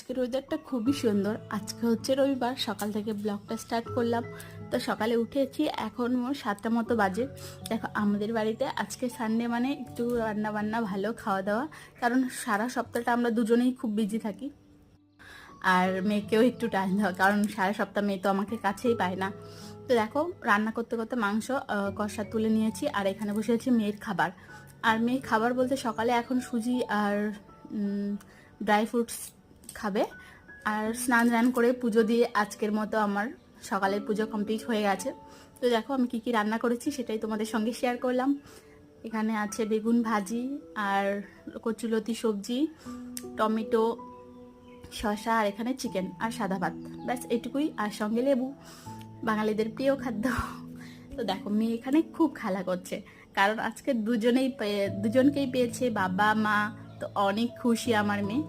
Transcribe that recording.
আজকের ওয়েদারটা খুবই সুন্দর। আজকে হচ্ছে রবিবার, সকাল থেকে ব্লগটা স্টার্ট করলাম। তো সকালে উঠেছি, এখন মোট 7টা মতো বাজে। দেখো আমাদের বাড়িতে আজকে সানডে মানে একটু রান্না বান্না, ভালো খাওয়া দাওয়া, কারণ সারা সপ্তাহটা আমরা দুজনেই খুব বিজি থাকি। আর মেয়েকেও একটু টাইম দেওয়া, কারণ সারা সপ্তাহ মেয়ে তো আমাকে কাছেই পায় না। তো দেখো রান্না করতে করতে মাংস কষা তুলে নিয়েছি, আর এখানে বসে আছি মেয়ের খাবার। আর মেয়ের খাবার বলতে সকালে এখন সুজি আর ড্রাই ফ্রুটস খাবে। আর স্নান টান করে পুজো দিয়ে আজকের মতো আমার সকালের পুজো কমপ্লিট হয়ে গেছে। তো দেখো আমি কি কি রান্না করেছি সেটাই তোমাদের সঙ্গে শেয়ার করলাম। এখানে আছে বেগুন ভাজি আর কচুলতি সবজি, টমেটো, শসা, আর এখানে চিকেন আর সাদা ভাত। ব্যাস এটুকুই, আর সঙ্গে লেবু, বাঙালিদের প্রিয় খাদ্য। তো দেখো মেয়ে এখানে খুব খেলা করছে, কারণ আজকে দুজনকেই পেয়েছে, বাবা মা। তো অনেক খুশি আমার মেয়ে।